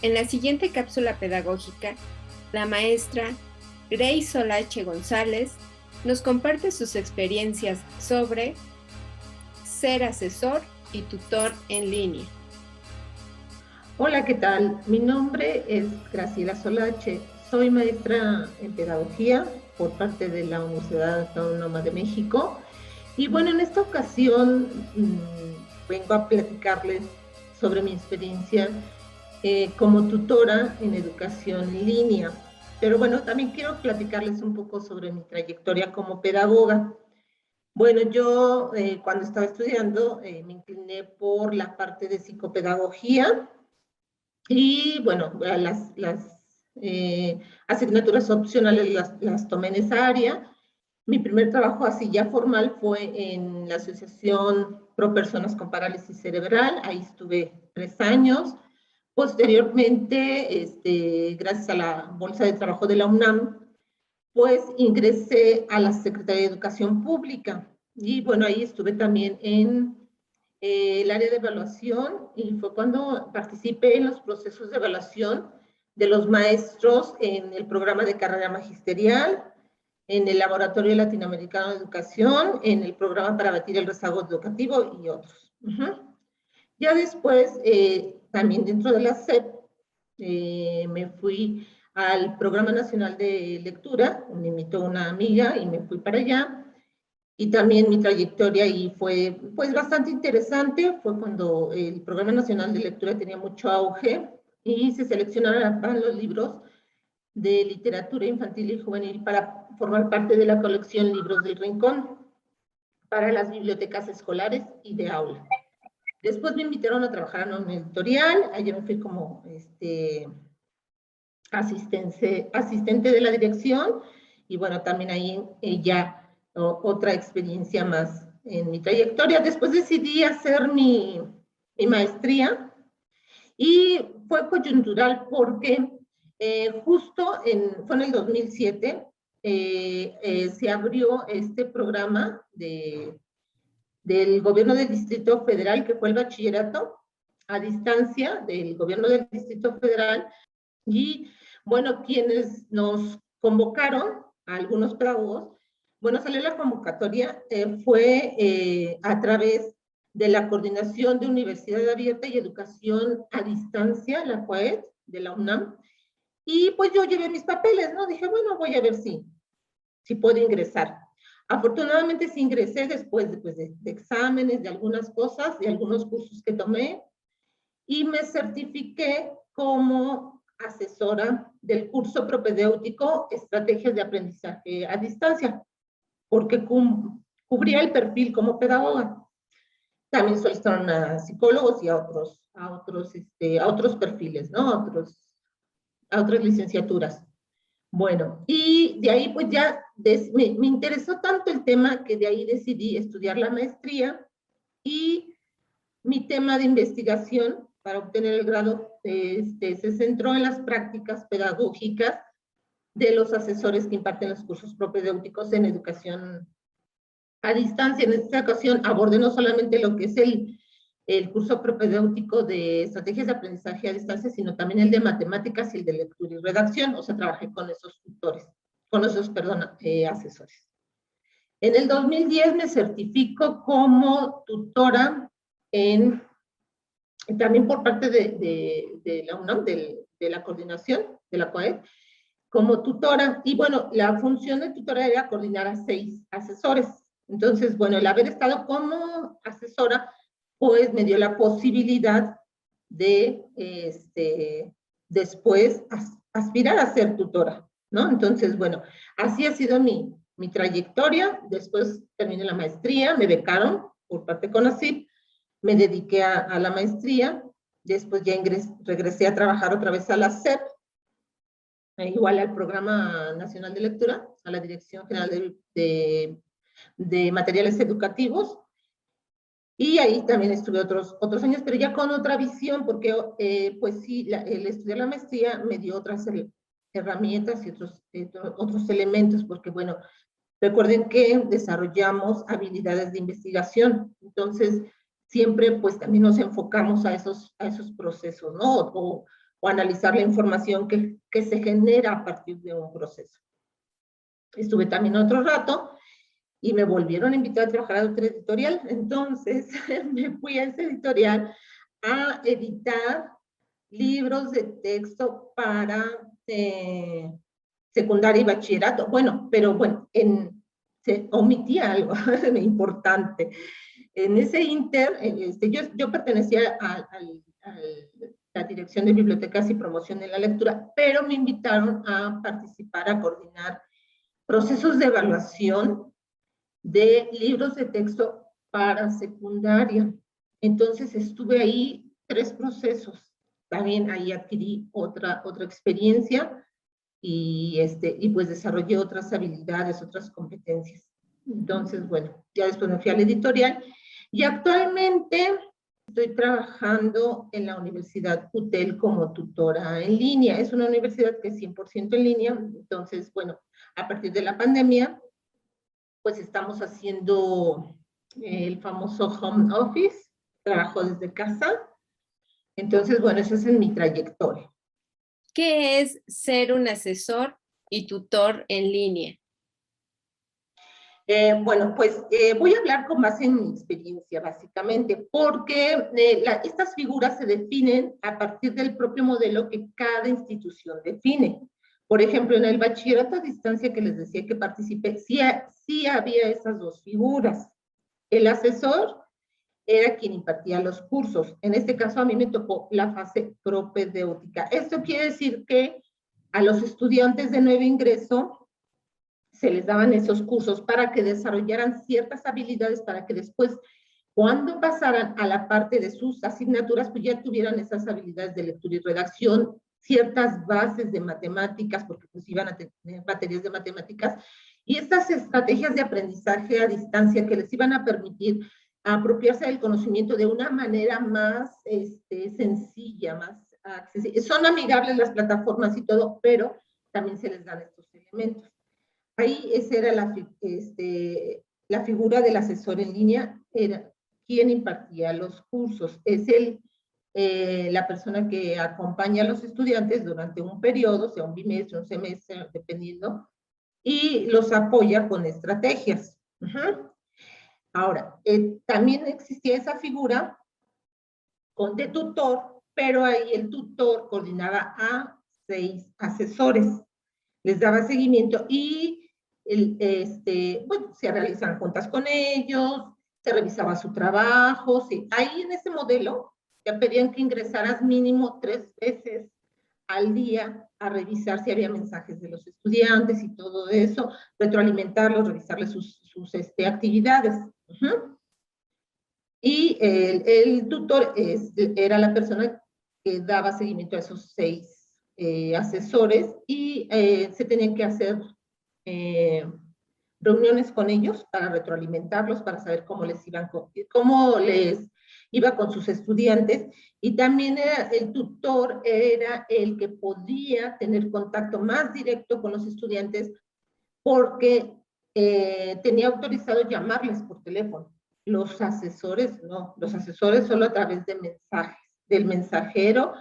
En la siguiente cápsula pedagógica, la maestra Grace Solache González nos comparte sus experiencias sobre ser asesor y tutor en línea. Hola, ¿qué tal? Mi nombre es Graciela Solache. Soy maestra en pedagogía por parte de la Universidad Autónoma de México. Y bueno, en esta ocasión vengo a platicarles sobre mi experiencia como tutora en educación en línea. Pero bueno, también quiero platicarles un poco sobre mi trayectoria como pedagoga. Bueno, yo cuando estaba estudiando me incliné por la parte de psicopedagogía y bueno, asignaturas opcionales las tomé en esa área. Mi primer trabajo así ya formal fue en la Asociación Pro Personas con Parálisis Cerebral. Ahí estuve 3 años. Posteriormente, gracias a la Bolsa de Trabajo de la UNAM, pues ingresé a la Secretaría de Educación Pública. Y bueno, ahí estuve también en el área de evaluación y fue cuando participé en los procesos de evaluación de los maestros en el programa de carrera magisterial, en el Laboratorio Latinoamericano de Educación, en el programa para abatir el rezago educativo y otros. Ya después, también dentro de la SEP, me fui al Programa Nacional de Lectura, me invitó una amiga y me fui para allá. Y también mi trayectoria ahí fue pues bastante interesante, fue cuando el Programa Nacional de Lectura tenía mucho auge y se seleccionaban los libros de literatura infantil y juvenil para formar parte de la colección Libros del Rincón para las bibliotecas escolares y de aula. Después me invitaron a trabajar en una editorial, allá me fui como asistente de la dirección y bueno, también ahí ya otra experiencia más en mi trayectoria. Después decidí hacer mi maestría y fue coyuntural porque fue en el 2007, se abrió este programa del gobierno del Distrito Federal, que fue el bachillerato a distancia del gobierno del Distrito Federal. Y bueno, quienes nos convocaron, a algunos pedagogos, bueno, salió la convocatoria, fue a través de la Coordinación de Universidad Abierta y Educación a Distancia, la CUAED, de la UNAM, y pues yo llevé mis papeles, ¿no? Dije, bueno, voy a ver si puedo ingresar. Afortunadamente sí ingresé después de exámenes, de algunas cosas, de algunos cursos que tomé, y me certifiqué como asesora del curso propedéutico Estrategias de Aprendizaje a Distancia, porque cubría el perfil como pedagoga. También solicitaron a psicólogos y a otros perfiles, ¿no? A otras licenciaturas. Bueno, y de ahí pues ya me interesó tanto el tema que de ahí decidí estudiar la maestría y mi tema de investigación para obtener el grado se centró en las prácticas pedagógicas de los asesores que imparten los cursos propedéuticos en educación a distancia. En esta ocasión abordé no solamente lo que es el curso propedéutico de estrategias de aprendizaje a distancia, sino también el de matemáticas y el de lectura y redacción. O sea, trabajé con esos tutores, asesores. En el 2010 me certifico como tutora también por parte de la UNAM, de la coordinación de la COAED, como tutora. Y bueno, la función de tutora era coordinar a 6 asesores. Entonces, bueno, el haber estado como asesora, pues me dio la posibilidad de después aspirar a ser tutora, ¿no? Entonces, bueno, así ha sido mi trayectoria. Después terminé la maestría, me becaron por parte de CONACYT, me dediqué a la maestría, después ya regresé a trabajar otra vez a la SEP, igual al Programa Nacional de Lectura, a la Dirección General de Materiales Educativos, y ahí también estuve otros años, pero ya con otra visión, porque pues sí, el estudiar la maestría me dio otras herramientas y otros elementos, porque bueno, recuerden que desarrollamos habilidades de investigación, entonces siempre pues también nos enfocamos a esos procesos, ¿no? o analizar la información que se genera a partir de un proceso. Estuve también otro rato y me volvieron a invitar a trabajar a otra editorial, entonces me fui a esa editorial a editar libros de texto para secundaria y bachillerato. Bueno, pero bueno, se omitía algo importante. En ese inter, yo pertenecía a la Dirección de Bibliotecas y Promoción de la Lectura, pero me invitaron a participar, a coordinar procesos de evaluación de libros de texto para secundaria. Entonces estuve ahí 3 procesos. También ahí adquirí otra experiencia y pues desarrollé otras habilidades, otras competencias. Entonces, bueno, ya después me fui a la editorial y actualmente estoy trabajando en la Universidad UTEL como tutora en línea. Es una universidad que es 100% en línea, entonces, bueno, a partir de la pandemia, pues estamos haciendo el famoso home office, trabajo desde casa. Entonces, bueno, esa es mi trayectoria. ¿Qué es ser un asesor y tutor en línea? Bueno, pues voy a hablar con base en mi experiencia, básicamente, porque estas figuras se definen a partir del propio modelo que cada institución define. Por ejemplo, en el bachillerato a distancia que les decía que participé, sí había esas 2 figuras. El asesor era quien impartía los cursos. En este caso, a mí me tocó la fase propedéutica. Esto quiere decir que a los estudiantes de nuevo ingreso se les daban esos cursos para que desarrollaran ciertas habilidades para que después, cuando pasaran a la parte de sus asignaturas, pues ya tuvieran esas habilidades de lectura y redacción, ciertas bases de matemáticas, porque pues iban a tener materias de matemáticas, y estas estrategias de aprendizaje a distancia que les iban a permitir apropiarse del conocimiento de una manera más sencilla, más accesible. Son amigables las plataformas y todo, pero también se les dan estos elementos. Ahí esa era la figura del asesor en línea, era quien impartía los cursos. Es la persona que acompaña a los estudiantes durante un periodo, sea un bimestre, un semestre, dependiendo, y los apoya con estrategias. Ahora, también existía esa figura de tutor, pero ahí el tutor coordinaba a 6 asesores, les daba seguimiento y bueno, se realizaban juntas con ellos, se revisaba su trabajo, sí. Ahí en ese modelo te pedían que ingresaras mínimo 3 veces al día a revisar si había mensajes de los estudiantes y todo eso, retroalimentarlos, revisarles sus actividades. Y el tutor era la persona que daba seguimiento a esos 6 asesores y se tenían que hacer reuniones con ellos para retroalimentarlos, para saber cómo les iba con sus estudiantes, y también el tutor era el que podía tener contacto más directo con los estudiantes porque tenía autorizado llamarles por teléfono. Los asesores no, los asesores solo a través de mensajes, del mensajero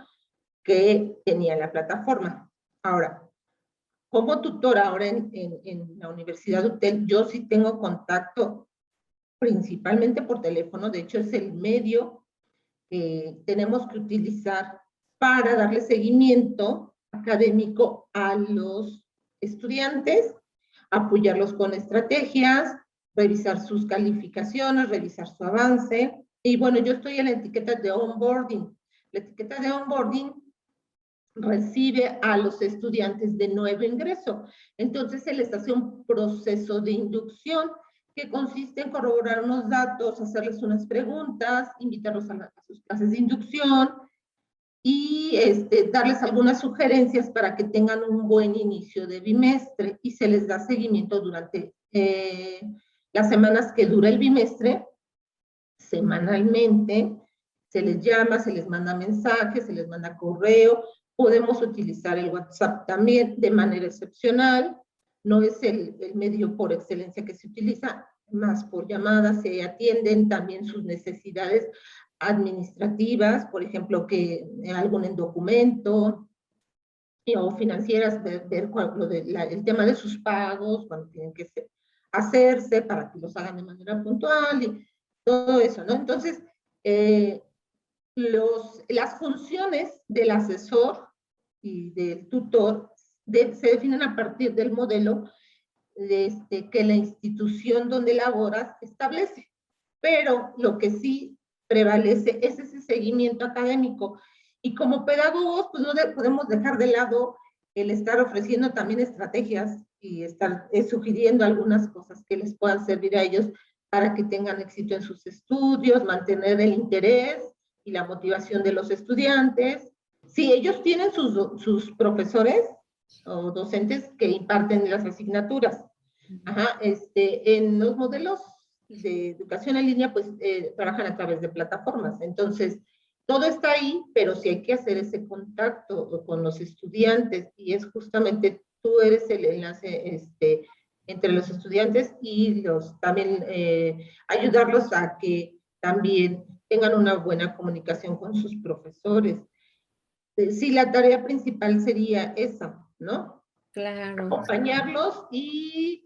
que tenía la plataforma. Ahora, como tutora ahora en la Universidad UTEL, yo sí tengo contacto principalmente por teléfono, de hecho es el medio que tenemos que utilizar para darle seguimiento académico a los estudiantes, apoyarlos con estrategias, revisar sus calificaciones, revisar su avance, y bueno, yo estoy en la etiqueta de onboarding. La etiqueta de onboarding recibe a los estudiantes de nuevo ingreso. Entonces se les hace un proceso de inducción que consiste en corroborar unos datos, hacerles unas preguntas, invitarlos a sus clases de inducción y darles algunas sugerencias para que tengan un buen inicio de bimestre, y se les da seguimiento durante las semanas que dura el bimestre. Semanalmente se les llama, se les manda mensajes, se les manda correo. Podemos utilizar el WhatsApp también de manera excepcional. No es el medio por excelencia que se utiliza, más por llamadas se atienden también sus necesidades administrativas, por ejemplo, que algún documento, o financieras, ver el tema de sus pagos, cuando tienen que hacerse para que los hagan de manera puntual y todo eso, ¿no? Entonces, las funciones del asesor y del tutor se definen a partir del modelo que la institución donde laboras establece. Pero lo que sí prevalece es ese seguimiento académico. Y como pedagogos, pues no podemos dejar de lado el estar ofreciendo también estrategias y estar sugiriendo algunas cosas que les puedan servir a ellos para que tengan éxito en sus estudios, mantener el interés y la motivación de los estudiantes. Sí, ellos tienen sus profesores o docentes que imparten las asignaturas. Ajá, en los modelos de educación en línea, pues trabajan a través de plataformas. Entonces, todo está ahí, pero sí hay que hacer ese contacto con los estudiantes y es justamente tú eres el enlace entre los estudiantes y también ayudarlos a que también tengan una buena comunicación con sus profesores. Sí, la tarea principal sería esa, ¿no? Claro. Acompañarlos y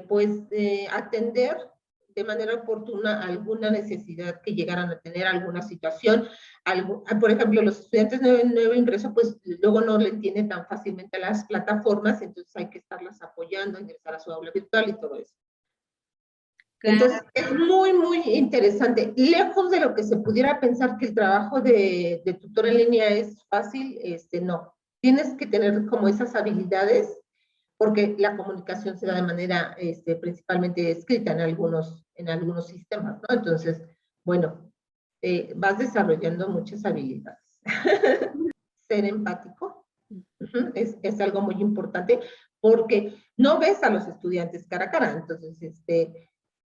pues atender de manera oportuna alguna necesidad que llegaran a tener, alguna situación. Por ejemplo, los estudiantes nuevo ingreso, pues luego no le entienden tan fácilmente a las plataformas, entonces hay que estarlas apoyando, ingresar a su aula virtual y todo eso. Claro. Entonces, es muy, muy interesante. Lejos de lo que se pudiera pensar que el trabajo de tutor en línea es fácil, no. Tienes que tener como esas habilidades porque la comunicación se da de manera principalmente escrita en algunos sistemas, ¿no? Entonces, bueno, vas desarrollando muchas habilidades. Ser empático es algo muy importante porque no ves a los estudiantes cara a cara, entonces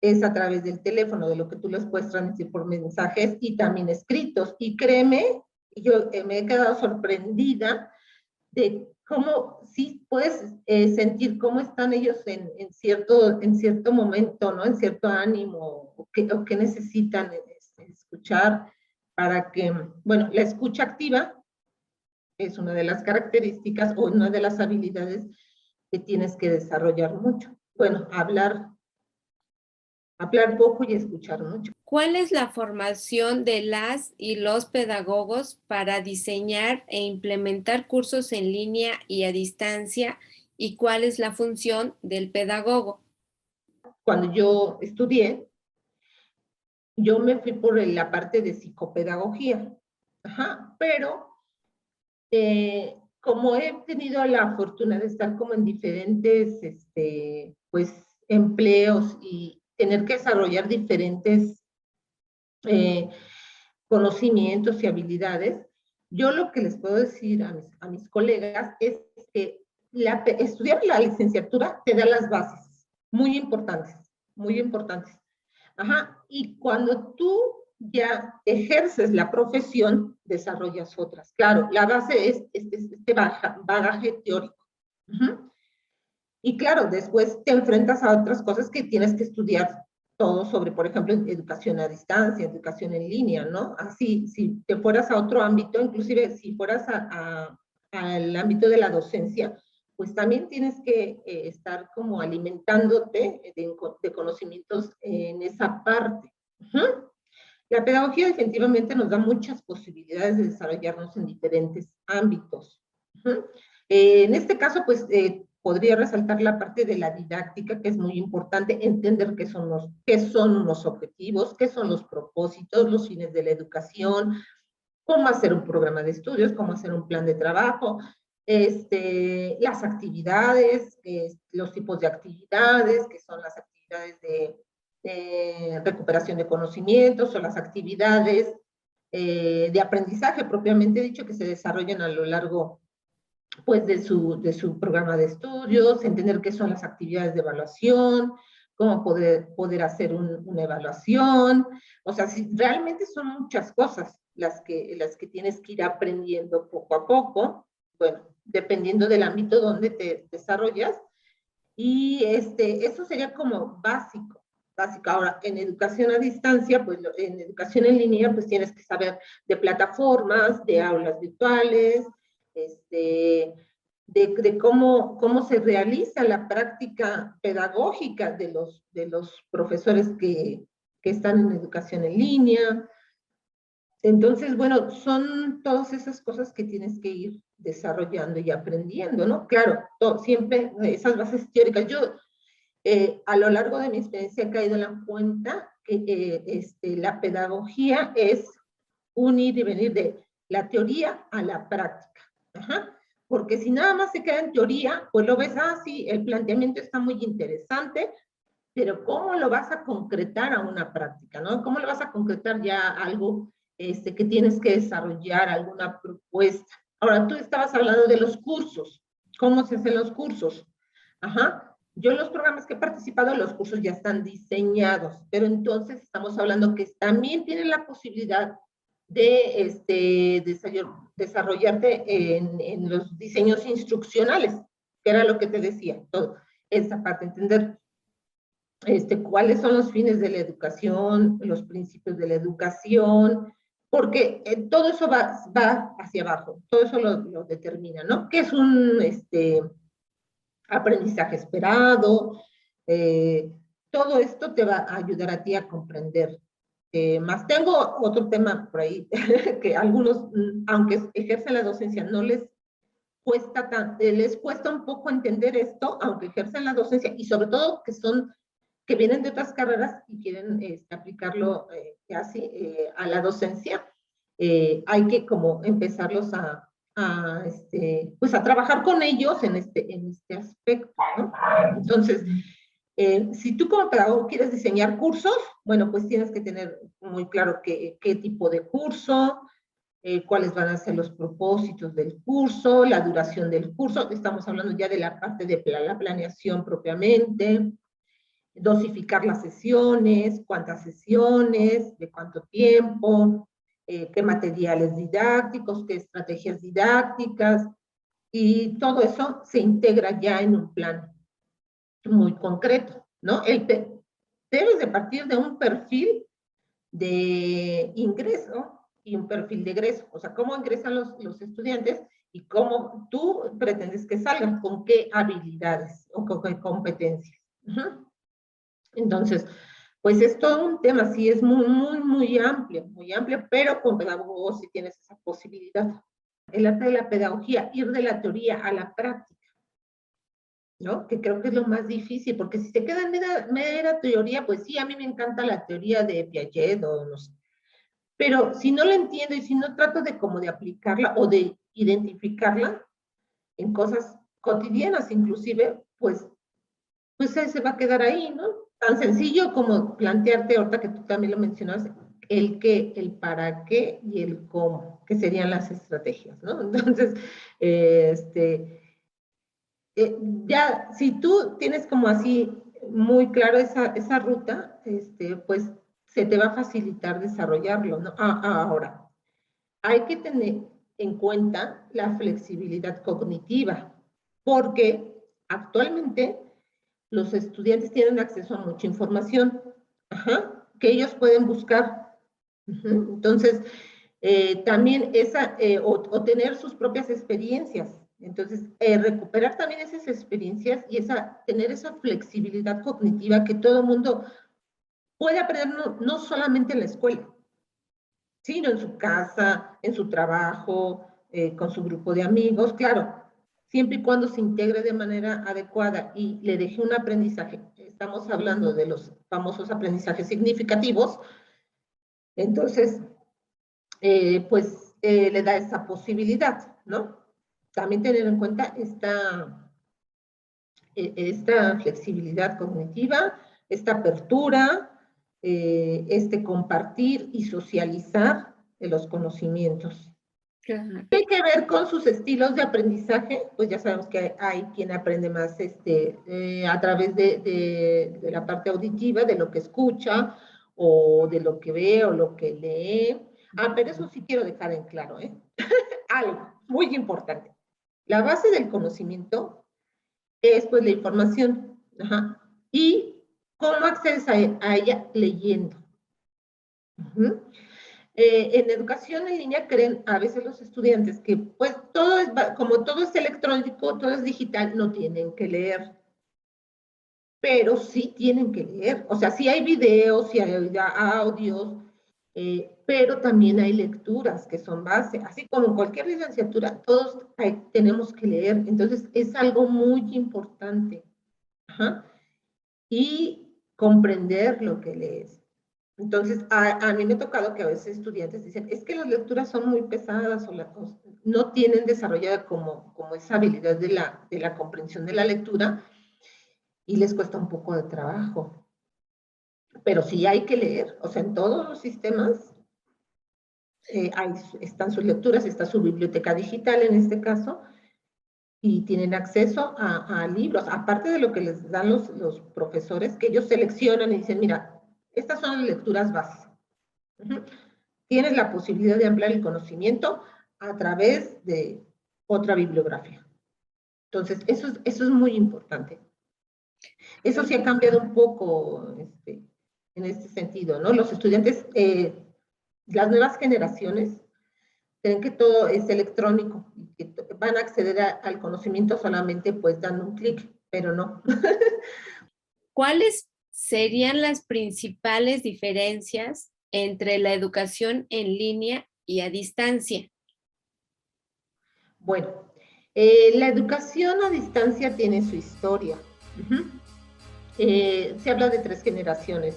es a través del teléfono, de lo que tú les puedes transmitir por mensajes y también escritos. Y créeme, yo me he quedado sorprendida de cómo sí puedes sentir cómo están ellos en cierto momento, ¿no? En cierto ánimo, o qué necesitan escuchar para que, bueno, la escucha activa es una de las características o una de las habilidades que tienes que desarrollar mucho. Bueno, hablar poco y escuchar mucho. ¿Cuál es la formación de las y los pedagogos para diseñar e implementar cursos en línea y a distancia? ¿Y cuál es la función del pedagogo? Cuando yo estudié, yo me fui por la parte de psicopedagogía. Ajá, pero como he tenido la fortuna de estar como en diferentes, pues, empleos y tener que desarrollar diferentes conocimientos y habilidades, yo lo que les puedo decir a mis colegas es que estudiar la licenciatura te da las bases, muy importantes, muy importantes. Ajá, y cuando tú ya ejerces la profesión, desarrollas otras. Claro, la base es este bagaje teórico. Y claro, después te enfrentas a otras cosas que tienes que estudiar todo sobre, por ejemplo, educación a distancia, educación en línea, ¿no? Así, si te fueras a otro ámbito, inclusive si fueras al ámbito de la docencia, pues también tienes que estar como alimentándote de conocimientos en esa parte. La pedagogía definitivamente nos da muchas posibilidades de desarrollarnos en diferentes ámbitos. En este caso, pues, podría resaltar la parte de la didáctica, que es muy importante, entender qué son unos objetivos, qué son los propósitos, los fines de la educación, cómo hacer un programa de estudios, cómo hacer un plan de trabajo, las actividades, los tipos de actividades, que son las actividades de recuperación de conocimientos o las actividades de aprendizaje propiamente dicho que se desarrollan a lo largo pues de su programa de estudios, entender qué son las actividades de evaluación, cómo poder hacer una evaluación, o sea, si realmente son muchas cosas las que tienes que ir aprendiendo poco a poco, bueno, dependiendo del ámbito donde te desarrollas, y eso sería como básico. básica. Ahora, en educación a distancia, pues en educación en línea, pues tienes que saber de plataformas, de aulas virtuales, de cómo se realiza la práctica pedagógica de los profesores que están en educación en línea. Entonces, bueno, son todas esas cosas que tienes que ir desarrollando y aprendiendo, ¿no? Claro, siempre esas bases teóricas. Yo, a lo largo de mi experiencia, he caído en la cuenta que la pedagogía es un ir y venir de la teoría a la práctica. Ajá. Porque si nada más se queda en teoría, pues lo ves, sí, el planteamiento está muy interesante, pero ¿cómo lo vas a concretar a una práctica, no? ¿Cómo lo vas a concretar ya a algo que tienes que desarrollar, alguna propuesta? Ahora, tú estabas hablando de los cursos. ¿Cómo se hacen los cursos? Ajá. Yo en los programas que he participado, los cursos ya están diseñados, pero entonces estamos hablando que también tienen la posibilidad de desarrollarte en los diseños instruccionales, que era lo que te decía, todo esa parte, entender cuáles son los fines de la educación, los principios de la educación, porque todo eso va hacia abajo, todo eso lo determina, ¿no? ¿Qué es un aprendizaje esperado? Todo esto te va a ayudar a ti a comprender. Más tengo otro tema por ahí, que algunos, aunque ejercen la docencia, no les les cuesta un poco entender esto, aunque ejercen la docencia, y sobre todo que vienen de otras carreras y quieren aplicarlo casi a la docencia. Hay que como empezarlos pues a trabajar con ellos en este aspecto, ¿no? Entonces, si tú como pedagogo quieres diseñar cursos, bueno, pues tienes que tener muy claro qué tipo de curso, cuáles van a ser los propósitos del curso, la duración del curso. Estamos hablando ya de la parte de la planeación propiamente, dosificar las sesiones, cuántas sesiones, de cuánto tiempo, qué materiales didácticos, qué estrategias didácticas, y todo eso se integra ya en un plan muy concreto, ¿no? Debes de partir de un perfil de ingreso y un perfil de egreso, o sea, cómo ingresan los estudiantes y cómo tú pretendes que salgan, con qué habilidades o con qué competencias. Entonces, pues es todo un tema, sí, es muy amplio, pero con pedagogos sí tienes esa posibilidad. El arte de la pedagogía, ir de la teoría a la práctica, ¿no? Que creo que es lo más difícil, porque si se queda en mera teoría, pues sí, a mí me encanta la teoría de Piaget o no sé, pero si no la entiendo y si no trato de como de aplicarla o de identificarla en cosas cotidianas inclusive, pues se va a quedar ahí, ¿no? Tan sencillo como plantearte, ahorita que tú también lo mencionas, el qué, el para qué y el cómo, que serían las estrategias, ¿no? Entonces, ya, si tú tienes como así muy claro esa ruta, pues se te va a facilitar desarrollarlo, ¿no? Ahora, hay que tener en cuenta la flexibilidad cognitiva, porque actualmente los estudiantes tienen acceso a mucha información, que ellos pueden buscar. Entonces, también o tener sus propias experiencias. Entonces, recuperar también esas experiencias y tener esa flexibilidad cognitiva que todo mundo puede aprender, no solamente en la escuela, sino en su casa, en su trabajo, con su grupo de amigos, claro, siempre y cuando se integre de manera adecuada y le deje un aprendizaje. Estamos hablando de los famosos aprendizajes significativos, entonces, pues le da esa posibilidad, ¿no? También tener en cuenta esta flexibilidad cognitiva, esta apertura, este compartir y socializar de los conocimientos. Claro. Tiene que ver con sus estilos de aprendizaje, pues ya sabemos que hay quien aprende más a través de la parte auditiva, de lo que escucha, o de lo que ve, o lo que lee. Pero eso sí quiero dejar en claro, ¿eh? Algo muy importante. La base del conocimiento es pues la información. Y ¿Cómo accedes a ella? Leyendo. En educación en línea creen a veces los estudiantes que pues todo es, como todo es electrónico, todo es digital, no tienen que leer. Pero sí tienen que leer. O sea, sí hay videos, sí hay audios, pero también hay lecturas que son base. Así como en cualquier licenciatura, todos tenemos que leer. Entonces, es algo muy importante. Ajá. Y comprender lo que lees. Entonces, a mí me ha tocado que a veces estudiantes dicen, es que las lecturas son muy pesadas o no tienen desarrollada como esa habilidad de la comprensión de la lectura y les cuesta un poco de trabajo. Pero sí hay que leer, o sea, en todos los sistemas están sus lecturas, está su biblioteca digital en este caso, y tienen acceso a libros, aparte de lo que les dan los profesores, que ellos seleccionan y dicen, mira, estas son las lecturas básicas. Tienes la posibilidad de ampliar el conocimiento a través de otra bibliografía. Entonces, eso es muy importante. Eso sí ha cambiado un poco en este sentido, ¿no? Los estudiantes, las nuevas generaciones, creen que todo es electrónico y que van a acceder al conocimiento solamente pues dando un clic, pero no. ¿Cuáles serían las principales diferencias entre la educación en línea y a distancia? Bueno, la educación a distancia tiene su historia. Se habla de 3 generaciones.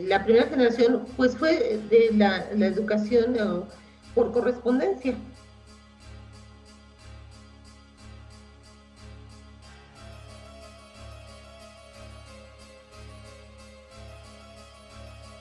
La primera generación pues fue de la educación por correspondencia.